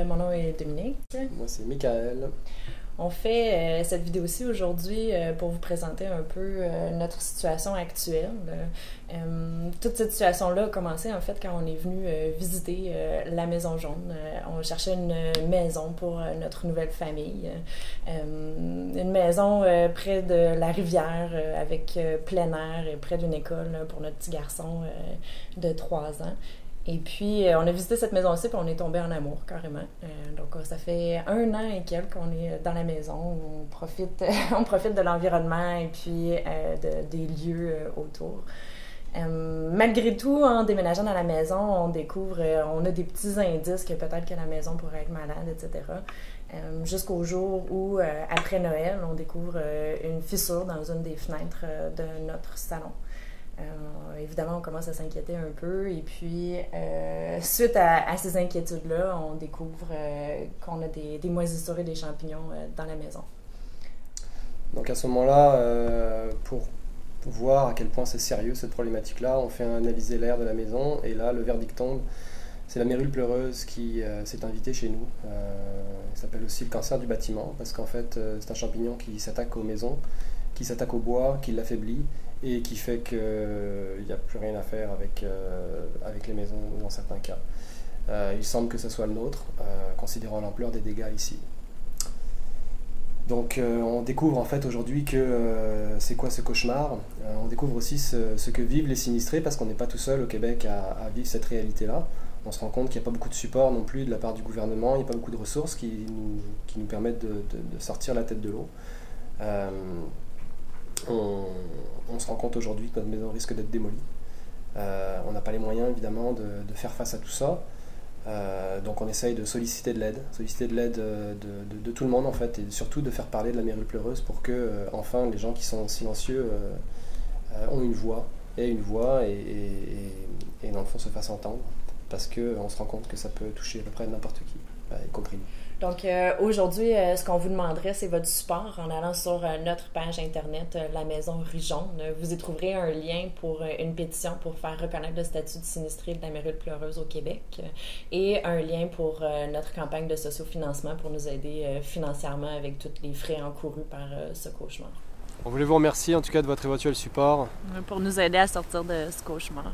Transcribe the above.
Mon nom est Dominique. Moi, c'est Michael. On fait cette vidéo-ci aujourd'hui pour vous présenter un peu notre situation actuelle. Toute cette situation-là a commencé en fait quand on est venu visiter la Maison Jaune. On cherchait une maison pour notre nouvelle famille. Une maison près de la rivière avec plein air et près d'une école pour notre petit garçon de 3 ans. Et puis, on a visité cette maison-ci, puis on est tombé en amour, carrément. Donc, ça fait 1 an et quelques qu'on est dans la maison. On profite, on profite de l'environnement et puis des lieux autour. Malgré tout, en déménageant dans la maison, on découvre, on a des petits indices que peut-être que la maison pourrait être malade, etc. Jusqu'au jour où, après Noël, on découvre une fissure dans une des fenêtres de notre salon. Évidemment, on commence à s'inquiéter un peu et puis, suite à ces inquiétudes-là, on découvre qu'on a des moisissures et des champignons dans la maison. Donc à ce moment-là, pour voir à quel point c'est sérieux cette problématique-là, on fait analyser l'air de la maison et là, le verdict tombe. C'est la mérule pleureuse qui s'est invitée chez nous. Ça s'appelle aussi le cancer du bâtiment parce qu'en fait, c'est un champignon qui s'attaque aux maisons, qui s'attaque au bois, qui l'affaiblit et qui fait qu'il n'y a plus rien à faire avec les maisons dans certains cas. Il semble que ce soit le nôtre, considérant l'ampleur des dégâts ici. Donc on découvre en fait aujourd'hui que c'est quoi ce cauchemar. On découvre aussi ce que vivent les sinistrés parce qu'on n'est pas tout seul au Québec à vivre cette réalité-là. On se rend compte qu'il n'y a pas beaucoup de support non plus de la part du gouvernement, il n'y a pas beaucoup de ressources qui nous permettent de sortir la tête de l'eau. On se rend compte aujourd'hui que notre maison risque d'être démolie. On n'a pas les moyens évidemment de faire face à tout ça. Donc on essaye de solliciter de l'aide de tout le monde en fait, et surtout de faire parler de la mérule pleureuse pour que enfin les gens qui sont silencieux ont une voix et dans le fond se fassent entendre parce qu'on se rend compte que ça peut toucher à peu près n'importe qui, y compris nous. Donc aujourd'hui, ce qu'on vous demanderait, c'est votre support en allant sur notre page internet, La Maison Rue Jaune. Vous y trouverez un lien pour une pétition pour faire reconnaître le statut de sinistré de la mérule pleureuse au Québec et un lien pour notre campagne de sociofinancement pour nous aider financièrement avec tous les frais encourus par ce cauchemar. On voulait vous remercier en tout cas de votre éventuel support. Pour nous aider à sortir de ce cauchemar.